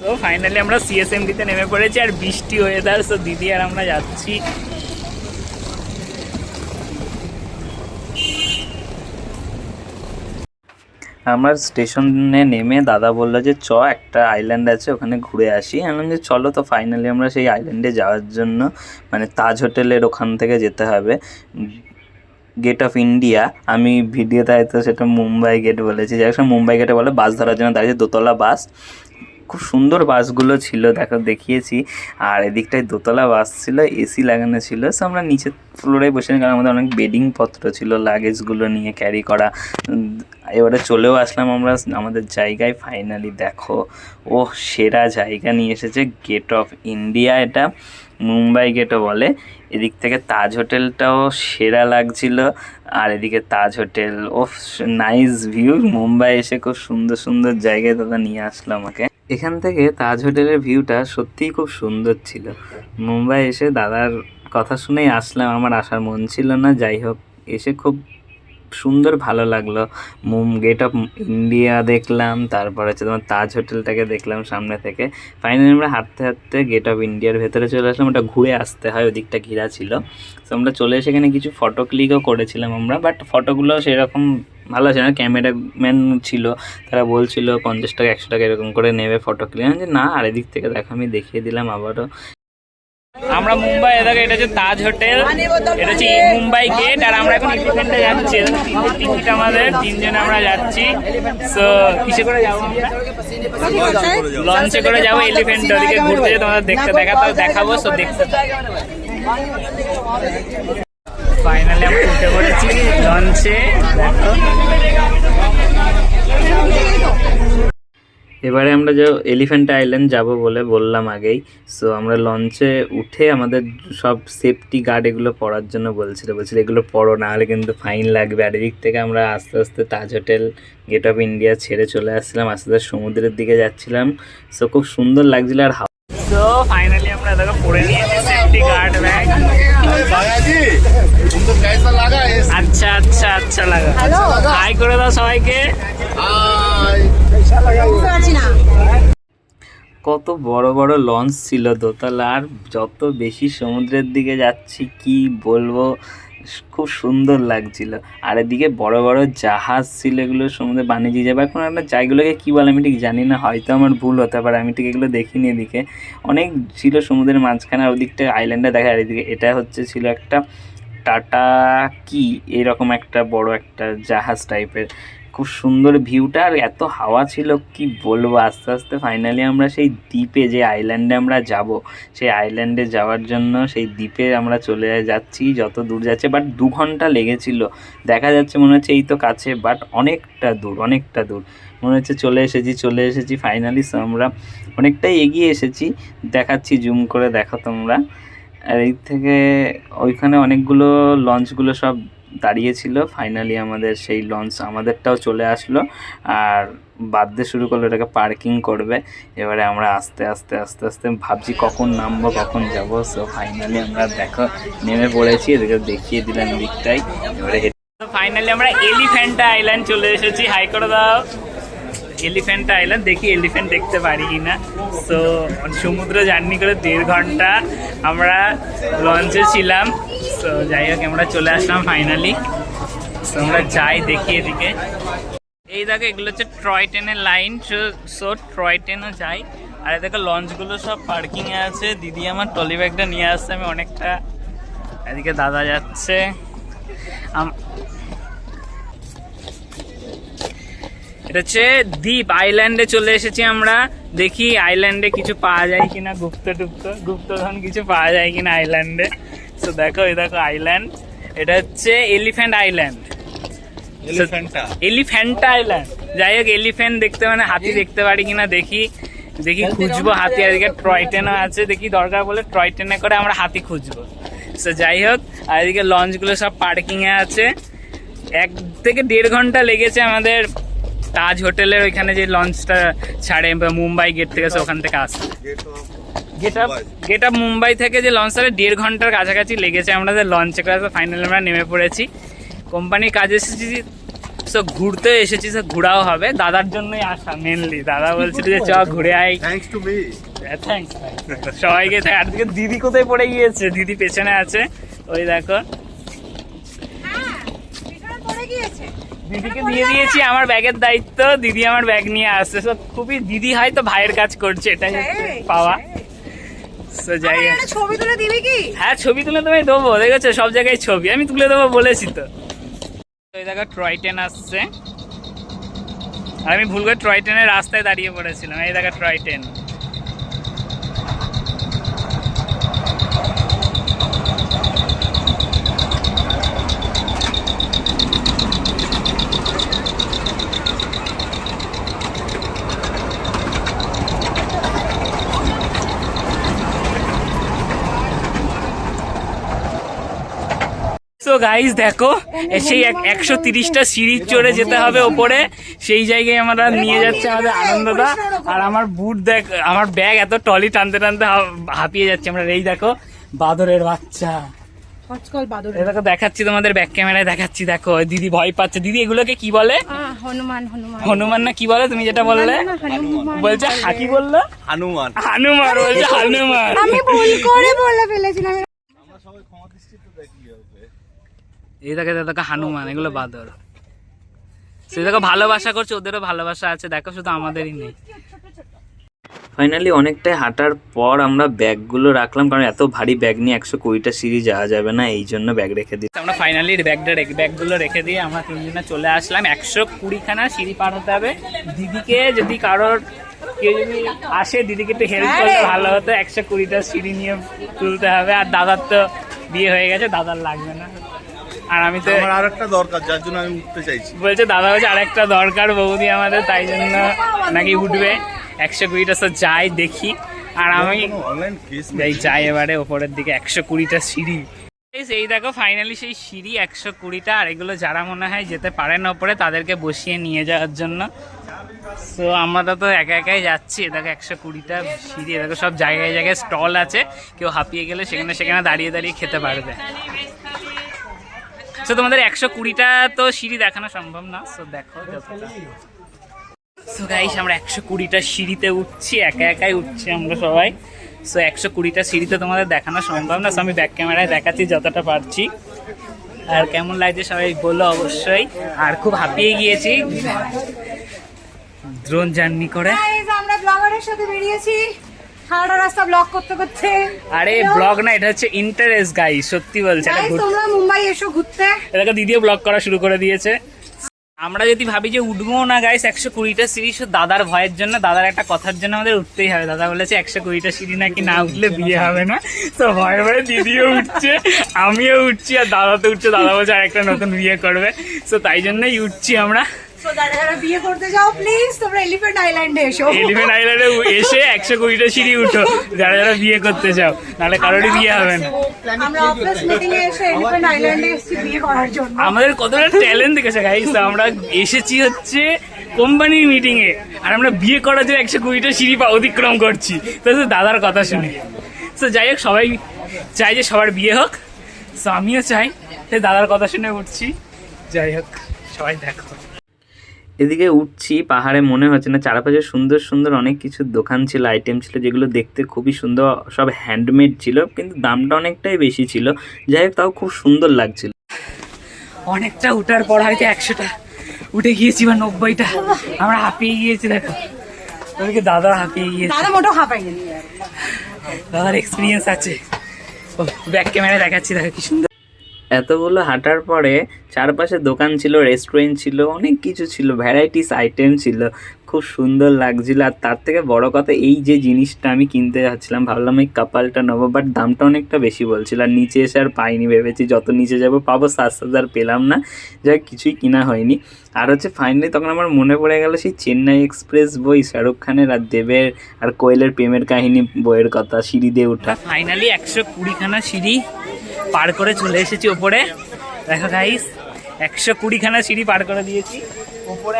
তো ফাইনালি আমরা সিএসএমডিতে নেমে পড়েছি, আর বৃষ্টি ওয়েদার। তো দিদি আর আমরা যাচ্ছি। আমার স্টেশনে নেমে দাদা বললো যে একটা আইল্যান্ড আছে ওখানে ঘুরে আসি। আমি যে চলো। তো ফাইনালি আমরা সেই আইল্যান্ডে যাওয়ার জন্য মানে তাজ হোটেলের ওখান থেকে যেতে হবে গেট অফ ইন্ডিয়া। আমি ভিডিওতে হয়তো সেটা মুম্বাই গেট বলেছি, যাই হোক মুম্বাই গেটে বলে। বাস ধরার জন্য দাঁড়িয়েছে, দোতলা বাস, খুব সুন্দর বাসগুলো ছিল, দেখিয়েছি। আর এদিকটায় দোতলা বাস ছিল, এসি লাগানো ছিল। সো আমরা নিচের ফ্লোরে বসে, কারণ আমাদের অনেক বেডিং পত্র ছিল লাগেজগুলো নিয়ে ক্যারি করা। এবারে চলেও আসলাম আমরা আমাদের জায়গায়। ফাইনালি দেখো, ও সেরা জায়গা নিয়ে এসেছে গেট অফ ইন্ডিয়া, এটা মুম্বাই গেটও বলে। এদিক থেকে তাজ হোটেলটাও সেরা লাগছিল, আর এদিকে তাজ হোটেল। ও নাইস ভিউ। মুম্বাই এসে খুব সুন্দর সুন্দর জায়গায় দাদা নিয়ে আসলো আমাকে। এখান থেকে তাজ হোটেলের ভিউটা সত্যিই খুব সুন্দর ছিল। মুম্বাই এসে দাদার কথা শুনেই আসলাম, আমার আসার মন ছিল না। যাই হোক, এসে খুব সুন্দর ভালো লাগলো। গেট অফ ইন্ডিয়া দেখলাম, তারপর হচ্ছে তোমার তাজ হোটেলটাকে দেখলাম সামনে থেকে। ফাইনালি আমরা হাঁটতে হাঁটতে গেট অফ ইন্ডিয়ার ভেতরে চলে আসলাম। ওটা ঘুরে আসতে হয়, ওদিকটা ঘেরা ছিল। তো আমরা চলে এসে এখানে কিছু ফটো ক্লিকও করেছিলাম আমরা, বাট ফটোগুলো সেরকম ভালো আছে না। ক্যামেরাম্যান ছিল, তারা বলছিল 50 টাকা 100 টাকা এরকম করে নেবে ফটো ক্লিক। যে না, আর এদিক থেকে দেখো আমি দেখিয়ে দিলাম আবারও। আমরা মুম্বাই, দেখো এটা হচ্ছে তাজ হোটেল, এটা হচ্ছে মুম্বাই গেট। আর আমরা এখন এলিফ্যান্টে যাচ্ছি, টিকিট আমাদের 3 জন আমরা যাচ্ছি। সো কিসে করে যাবো? লঞ্চে করে যাবো এলিফ্যান্ট, ওদিকে ঘুরতে তোমাদের দেখাবো। সো দেখতে ফাইনালি আমরা উঠে পড়েছি লঞ্চে। এবারে আমরা যে এলিফ্যান্ট আইল্যান্ড যাব বলে বললাম আগেই। সো আমরা লঞ্চে উঠে আমাদের সব সেফটি গার্ড এগুলো পরার জন্য বলছিল এগুলো পরো, না হলে কিন্তু ফাইন লাগবে। আর এদিক থেকে আমরা আস্তে আস্তে তাজ হোটেল গেট অফ ইন্ডিয়া ছেড়ে চলে আসছিলাম, আস্তে আস্তে সমুদ্রের দিকে যাচ্ছিলাম। সো খুব সুন্দর লাগছিল। আর সো ফাইনালি আমরা দেখো পরে নিয়েছি সেফটি গার্ড ব্যাগ। আচ্ছা আচ্ছা আচ্ছা লাগা, হাই করে দাও সবাইকে। কত বড় বড় লঞ্চ ছিল দোতলা, আর যত বেশি সমুদ্রের দিকে যাচ্ছি কি বলবো, খুব সুন্দর লাগছিল। আর এদিকে বড় বড় জাহাজ ছিল, এগুলো সমুদ্রে বাণিজ্য যাবে। এখন একটা জায়গাগুলোকে কী বলে আমি ঠিক জানি না, হয়তো আমার ভুল হতে পারে, আমি ঠিক এগুলো দেখিনি। এদিকে অনেক ছিল সমুদ্রের মাঝখানে, আর ওদিকটা আইল্যান্ডে দেখা। আর এদিকে এটা ছিল একটা টাটা কি এরকম একটা বড় একটা জাহাজ টাইপের, খুব সুন্দর ভিউটা। আর এত হাওয়া ছিল কি বলবো। আস্তে আস্তে ফাইনালি আমরা সেই দ্বীপে, যে আইল্যান্ডে আমরা যাব, সেই আইল্যান্ডে যাওয়ার জন্য সেই দ্বীপে আমরা চলে যাচ্ছি। যত দূর যাচ্ছে, বাট 2 ঘন্টা লেগেছিল। দেখা যাচ্ছে মনে হচ্ছে এই তো কাছে, বাট অনেকটা দূর মনে হচ্ছে চলে এসেছি ফাইনালি। আমরা অনেকটাই এগিয়ে এসেছি, দেখাচ্ছি জুম করে দেখো তোমরা। আর এই থেকে ওইখানে অনেকগুলো লঞ্চগুলো সব দাঁড়িয়েছিল। ফাইনালি আমাদের সেই লঞ্চ আমাদেরটাও চলে আসলো, আর বাঁধতে শুরু করলো, এটাকে পার্কিং করবে। এবারে আমরা আস্তে আস্তে ভাবছি কখন নামবো, কখন যাবো। সো ফাইনালি আমরা দেখো নেমে পড়েছি, এদিকে দেখিয়ে দিলাম দিকটাই। এবারে ফাইনালি আমরা এলিফ্যান্টা আইল্যান্ড চলে এসেছি। হাই করে দাও। এলিফ্যান্টা আইল্যান্ড, দেখি এলিফ্যান্ট দেখতে পারি কিনা। সো সমুদ্র জার্নি করে 1.5 ঘন্টা আমরা লঞ্চে ছিলাম। তো যাই হোক, আমরা চলে আসলাম ফাইনালি। তো আমরা যাই দেখি এদিকে। এই দেখো, এগুলো হচ্ছে টয় ট্রেনের লাইন। সো টয় ট্রেনও যাই। আর দেখো লঞ্চগুলো সব পার্কিংয়ে আছে। দিদি আমার ট্রলি ব্যাগটা নিয়ে আসছে, আমি অনেকটা। এদিকে দাদা যাচ্ছে। এটা হচ্ছে দ্বীপ আইল্যান্ডে চলে এসেছি আমরা। দেখি আইল্যান্ডে কিছু পাওয়া যায় কিনা, গুপ্তধন কিছু পাওয়া যায় কিনা আইল্যান্ডে। তো দেখো, এই দেখো আইল্যান্ড, এটা হচ্ছে এলিফ্যান্ট আইল্যান্ড, এলিফ্যান্টা আইল্যান্ড। যাই হোক, এলিফ্যান্ট দেখতে মানে হাতি দেখতে পারি কিনা দেখি খুঁজবো হাতি। আর এদিকে টয় ট্রেনও আছে, দেখি দরকার বলে টয় ট্রেনে করে আমরা হাতি খুঁজবো। তো যাই হোক, আর এদিকে লঞ্চগুলো সব পার্কিংয়ে আছে। 1 থেকে 1.5 ঘন্টা লেগেছে আমাদের তাজ হোটেলের ওইখানে যে লঞ্চটা ছাড়ে মুম্বাই গেট থেকে, ওখান থেকে আসে। গেট অফ মুম্বাই থেকে যে লঞ্চ ছাড়ে 1.5 ঘন্টার কাছাকাছি লেগেছে আমাদের লঞ্চে করে। ফাইনালি আমরা নেমে পড়েছি। কোম্পানির কাজে এসেছি সো ঘুরতে এসেছি, সো ঘোরাও হবে, দাদার জন্যই আসা মেনলি। দাদা বলছিল যে চ ঘুরে I. Thanks to me. Thanks সবাইকে। আর দিকে দিদি কোথায় পড়ে গিয়েছে? দিদি পেছনে আছে, ওই দেখো। দিদিকে দিয়ে দিয়েছি আমার ব্যাগের দায়িত্ব, দিদি আমার ব্যাগ নিয়ে আসছে। সো খুবই দিদি হয়তো ভাইয়ের কাজ করছে, এটাই পাওয়া। সো যাই, ছবি তুলে দিবি কি? হ্যাঁ ছবি তুলে তোমায় দেবো, দেখেছো সব জায়গায় ছবি আমি তুলে দেবো বলেছি তো। এই দেখো টয় ট্রেন আসছে, আর আমি ভুল করে টয় ট্রেনের রাস্তায় দাঁড়িয়ে পড়েছিলাম। এই দেখো টয় ট্রেন। তো গাইস দেখো, সেই 130টা সিঁড়ি চড়ে যেতে হবে ওপরে, সেই জায়গায় আমরা নিয়ে যাচ্ছে আমাদের আনন্দদা। আর আমার বুট দেখ, আমার ব্যাগ এত টলি টানতে টানতে হাঁপিয়ে যাচ্ছে। আমরা এই দেখো বাদরের বাচ্চা, দেখো দেখাচ্ছি তোমাদের ব্যাক ক্যামেরায় দেখাচ্ছি। দেখো দিদি ভয় পাচ্ছে। দিদি এগুলোকে কি বলে? হনুমান। হনুমান হনুমান না কি বলে তুমি যেটা বললে? বলছে কি বললো? হানুমান। হানুমান বলছে, হানুমান। আমি ভুল করে বলে ফেলেছিলাম। এই দেখো দেখো হানুমান, এগুলো বাদর। সে দেখো ভালোবাসা করছে, ওদেরও ভালোবাসা আছে দেখো, শুধু আমাদেরই নেই। ফাইনালি অনেকটাই হাঁটার পর আমরা ব্যাগগুলো রাখলাম, কারণ এত ভারী ব্যাগ নিয়ে 120টা সিঁড়ি যাওয়া যাবে না, এই জন্য ব্যাগ রেখে দিই। আমরা ফাইনালি ব্যাগগুলো রেখে দিয়ে আমরা তিনজনে চলে আসলাম। 120খানা সিঁড়ি পার হতে হবে। দিদিকে যদি কারোর কেউ যদি আসে, দিদিকে একটু হেল্প করলে ভালো হতো। 120টা সিঁড়ি নিয়ে তুলতে হবে। আর দাদার তো বিয়ে হয়ে গেছে, দাদার লাগবে না। আর আমি তো আমার আরেকটা দরকার, যার জন্য আমি উঠতে চাইছি। বলছে দাদা বলছে আরেকটা দরকার বৌদি আমাদের, তাই জন্য নাকি উঠবে 120টা। তো যাই দেখি। আর আমি যাই এবারে ওপরের দিকে 120টা সিঁড়ি। এই দেখো ফাইনালি সেই সিঁড়ি 120টা। আর এগুলো যারা মনে হয় যেতে পারে না ওপরে, তাদেরকে বসিয়ে নিয়ে যাওয়ার জন্য। সো আমরা তো একা একাই যাচ্ছি। দেখো 120টা সিঁড়ি, দেখো সব জায়গায় জায়গায় স্টল আছে, কেউ হাঁপিয়ে গেলে সেখানে দাঁড়িয়ে দাঁড়িয়ে খেতে পারবে। সো তোমাদের 120টা তো সিঁড়ি দেখানো সম্ভব না, সো দেখো যতটা। সো গাইস আমরা 120টা সিঁড়িতে উঠছি, একা একাই উঠছি আমরা সবাই। সো 120টা সিঁড়িতে তোমাদের দেখানো সম্ভব না, সো আমি ব্যাক ক্যামেরায় দেখাচ্ছি যতটা পারছি। আর কেমন লাগছে সবাই বলো অবশ্যই। আর খুব হাঁপিয়ে গিয়েছি ড্রোন জার্নি করে। আমরা ব্লগারের সাথে বেরিয়েছি সারাটা রাস্তা ব্লগ করতে করতে। আরে ব্লগ না, এটা হচ্ছে ইন্টারেস্ট গাইস, সত্যি বলছি। তোমরা মুম্বাই এসো ঘুরতে। এটাকে দিদিও ব্লগ করা শুরু করে দিয়েছে। আমরা যদি ভাবি যে উঠবো না গাইস 120টা সিঁড়ি, দাদার ভয়ের জন্য, দাদার একটা কথার জন্য আমাদের উঠতেই হবে। দাদা বলেছে 120টা সিঁড়ি নাকি না উঠলে বিয়ে হবে না। তো ভয়ে ভয়ে দিদিও উঠছে, আমিও উঠছি, আর দাদা তো উঠছে। দাদা বলছে আর একটা নতুন বিয়ে করবে, তো তাই জন্যই উঠছি আমরা। যারা বিয়ে করতে যাও প্লিজ তোমরা এলিফ্যান্ট আইল্যান্ডে এসো। এলিফ্যান্ট আইল্যান্ডে এসে 120টা সিঁড়ি উঠো যারা যারা বিয়ে করতে চাও, নাহলে কারোরই বিয়ে হবে না। আমরা অফিস মিটিং এ এসে এলিফ্যান্ট আইল্যান্ডে এসেছি বিয়ে করার জন্য। আমাদের কতটা ট্যালেন্ট দেখেছে গাইস। আমরা এসেছি হচ্ছে কোম্পানির মিটিং এ, আর আমরা বিয়ে করার জন্য 120টা সিঁড়ি অতিক্রম করছি, তো দাদার কথা শুনে। তো যাই হোক, সবাই চাই যে সবার বিয়ে হোক, তো আমিও চাই, দাদার কথা শুনে উঠছি। যাই হোক সবাই দেখো, এদিকে উঠছি পাহাড়ে, মনে হচ্ছে না। চারপাশে সুন্দর সুন্দর অনেক কিছু দোকান ছিল, আইটেম ছিল, যেগুলো দেখতে খুবই সুন্দর, সব হ্যান্ডমেড ছিল, কিন্তু দামটা অনেকটাই বেশি ছিল। যাই হোক তাও খুব সুন্দর লাগছিল। অনেকটা উঠার পর হয়তো 100টা উঠে গিয়েছি বা 90টা। আমরা হাঁপিয়ে গিয়েছি। দেখো ওদিকে দাদা হাঁপিয়ে গিয়েছে। দাদা মোটো হাঁপায়নি, দাদার এক্সপিরিয়েন্স আছে। ব্যাক ক্যামেরায় দেখাচ্ছি, দেখো কি সুন্দর। এতগুলো হাঁটার পরে চারপাশে দোকান ছিল, রেস্টুরেন্ট ছিল, অনেক কিছু ছিল, ভ্যারাইটিস আইটেম ছিল, খুব সুন্দর লাগছিল। আর তার থেকে বড় কথা, এই যে জিনিসটা আমি কিনতে যাচ্ছিলাম, ভাবলাম এই কাপালটা নেবো, বাট দামটা অনেকটা বেশি বলছিল। আর নিচে এসে আর পাইনি, ভেবেছি যত নিচে যাবো পাবো, 7,000 পেলাম না, যা কিছুই কিনা হয়নি। আর হচ্ছে ফাইনালি তখন আমার মনে পড়ে গেল সেই চেন্নাই এক্সপ্রেস বই, শাহরুখ খানের আর দেবের আর কোয়েলের প্রেমের কাহিনী বইয়ের কথা, সিঁড়ি দিয়ে ওঠা। ফাইনালি 120খানা সিঁড়ি পার করে চলে এসেছি ওপরে। দেখো গাইস 120খানা সিঁড়ি পার করে দিয়েছি ওপরে।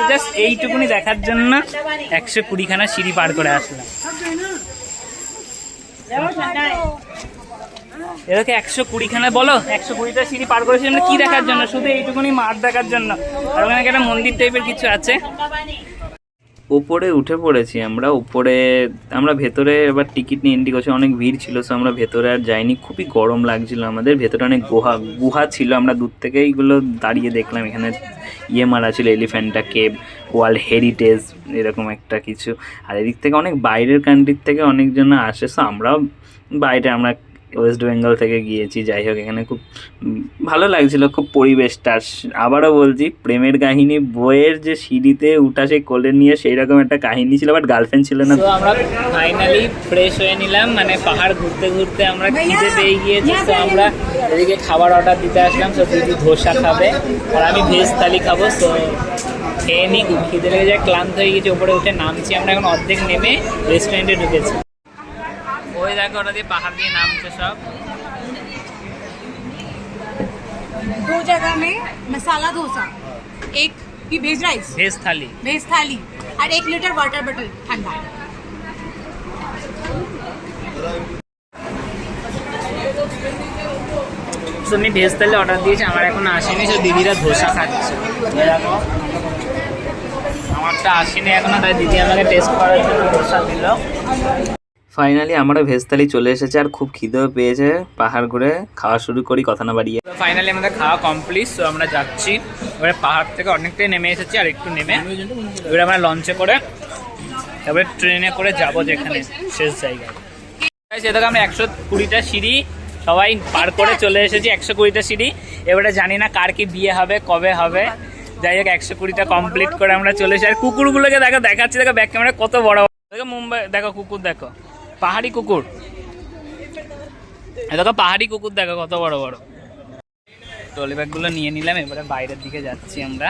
জাস্ট এইটুকুনি দেখার জন্য 120খানা সিঁড়ি পার করে আসলাম। এরকম 120খানা বলো, 120টা সিঁড়ি পার করেছি আমরা কি দেখার জন্য? শুধু এইটুকুনি মাঠ দেখার জন্য। আর ওখানে একটা মন্দির টাইপের কিছু আছে। উপরে উঠে পড়েছি আমরা। উপরে আমরা ভেতরে এবার টিকিট নিয়ে এন্ট্রি করছি, অনেক ভিড় ছিল, সো আমরা ভেতরে আর যাইনি। খুবই গরম লাগছিল আমাদের। ভেতরে অনেক গুহা ছিল, আমরা দূর থেকে এইগুলো দাঁড়িয়ে দেখলাম। এখানে মারা ছিল এলিফ্যান্টা কেভ, ওয়ার্ল্ড হেরিটেজ এরকম একটা কিছু। আর এদিক থেকে অনেক বাইরের কান্ট্রির থেকে অনেকজন আসে, সো আমরাও বাইরে, আমরা ওয়েস্ট বেঙ্গল থেকে গিয়েছি। যাই হোক, এখানে খুব ভালো লাগছিল, খুব পরিবেশটা। আবারও বলছি, প্রেমের কাহিনী, বইয়ের যে সিঁড়িতে উঠা সে কোলে নিয়ে সেই রকম একটা কাহিনী ছিল, বাট গার্লফ্রেন্ড ছিল না। তো আমরা ফাইনালি ফ্রেশ হয়ে নিলাম, মানে পাহাড় ঘুরতে ঘুরতে আমরা খিদে পেয়ে গিয়েছি। তো আমরা এদিকে খাবার অর্ডার দিতে আসলাম। তো দিদি ধোসা খাবে আর আমি ভেজ থালি খাবো। তো খেয়ে নিই, খুব খিদে লেগে যায়, ক্লান্ত হয়ে গেছি। ওপরে উঠে নামছি আমরা, এখন অর্ধেক নেমে রেস্টুরেন্টে ঢুকেছি। ওই দেখো ওটা দিয়ে পাহাড় দিয়ে নামছে সব। 2 जगह में मसाला डोसा, एक की वेज राइस, ভেজ থালি और 1 लीटर वाटर बॉटल ठंडा। তো আমি ভেজ থালি অর্ডার দিয়েছি, আমার এখন আসেনি। সে দিদিরা ধোসা খাচ্ছে, দেখো আমারটা আসেনি এখনো, তাই দিদি আমাকে টেস্ট করার জন্য ধোসা দিল। ফাইনালি আমরা ভেজ থালি চলে এসেছে, আর খুব খিদেও পেয়েছে। পাহাড় ঘুরে খাওয়া শুরু করি, কথা না বাড়িয়ে। ফাইনালি আমাদের খাওয়া কমপ্লিট। তো আমরা যাচ্ছি এবারে, পাহাড় থেকে অনেকটাই নেমে এসেছি, আর একটু নেমে এবারে আমরা লঞ্চে করে তারপরে ট্রেনে করে যাবো যেখানে শেষ জায়গায়। সেটাকে আমরা 120টা সিঁড়ি সবাই পার করে চলে এসেছি, 120টা সিঁড়ি। এবারে জানি না কার কি বিয়ে হবে, কবে হবে। যাই হোক, 120টা কমপ্লিট করে আমরা চলে এসেছি। আর কুকুরগুলোকে দেখো, দেখাচ্ছি, দেখো ব্যাক ক্যামেরা কত বড়। দেখো মুম্বাই, দেখো কুকুর, দেখো পাহাড়ি কুকুর, দেখো পাহাড়ি কুকুর, দেখো কত বড় বড়। ট্রলি ব্যাগগুলো নিয়ে নিলাম, এবারে বাইরের দিকে যাচ্ছি আমরা।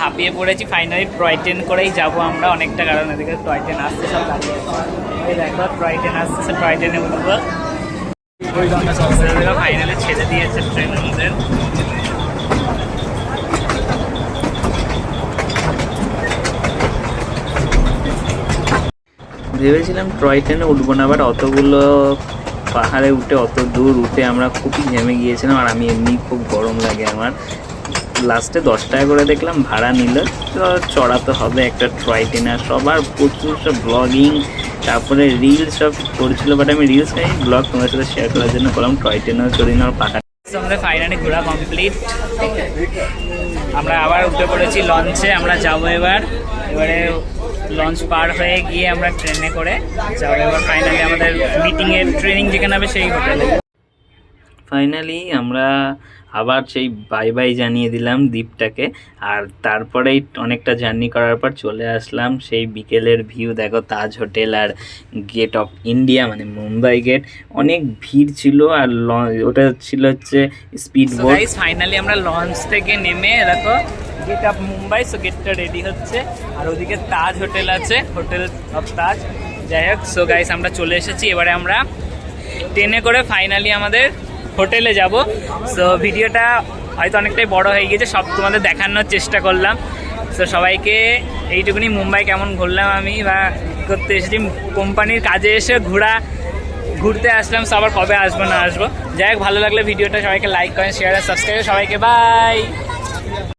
হাঁপিয়ে পড়েছি, ফাইনালি টয় ট্রেন করেই যাবো আমরা অনেকটা, কারণ এদিকে টয় ট্রেন আসছে, সব দাঁড়িয়ে আছে। দেখো টয় ট্রেন আসছে, টয় ট্রেনে উঠবো। ফাইনালি ছেড়ে দিয়েছে ট্রেন আমাদের। ভেবেছিলাম টয় ট্রেনে উঠবো না, বাট অতগুলো পাহাড়ে উঠে, অত দূর উঠে আমরা খুবই ঘেমে গিয়েছিলাম। আর আমি এমনি খুব গরম লাগে আমার। লাস্টে 10 টাকা করে দেখলাম ভাড়া নিল, তো চড়াতে হবে একটা টয় ট্রেন। আর সবার প্রচুর সব ব্লগিং, তারপরে রিলস সব করছিল, বাট আমি রিলস খাই, ব্লগ তোমার সাথে শেয়ার করার জন্য করলাম। টয় ট্রেনেও চড়ি না, পাহাড়। আমরা ফাইনালি ঘোরা কমপ্লিট, আমরা আবার উঠে পড়েছি লঞ্চে। আমরা যাবো এবারে লঞ্চ পার হয়ে গিয়ে আমরা ট্রেনে করে যাবো এবার ফাইনালি আমাদের মিটিংয়ের ট্রেনিং যেখানে হবে সেই হোটেলে। ফাইনালি আমরা আবার সেই বাই বাই জানিয়ে দিলাম দ্বীপটাকে। আর তারপরেই অনেকটা জার্নি করার পর চলে আসলাম সেই বিকেলের ভিউ। দেখো তাজ হোটেল আর গেট অফ ইন্ডিয়া, মানে মুম্বাই গেট। অনেক ভিড় ছিল, আর ওটা ছিল হচ্ছে স্পিড বোট। ফাইনালি আমরা লঞ্চ থেকে নেমে দেখো গেট অফ মুম্বাই, সো গেটটা রেডি হচ্ছে। আর ওদিকে তাজ হোটেল আছে, হোটেল অফ তাজ। যাই হোক, সো গাইস আমরা চলে এসেছি। এবারে আমরা ট্রেনে করে ফাইনালি আমাদের হোটেলে যাব। সো ভিডিওটা হয়তো অনেকটাই বড় হয়ে গিয়েছে, সব তোমাদের দেখানোর চেষ্টা করলাম। সো সবাইকে এইটুকুনি মুম্বাই কেমন ঘুরলাম আমি, বা করতে এসেছি কোম্পানির কাজে এসে ঘুরতে আসলাম। সো আবার কবে আসবো না আসবো। যাই হোক, ভালো লাগলে ভিডিওটা সবাইকে লাইক করেন, শেয়ার আর সাবস্ক্রাইব। সবাইকে বাই।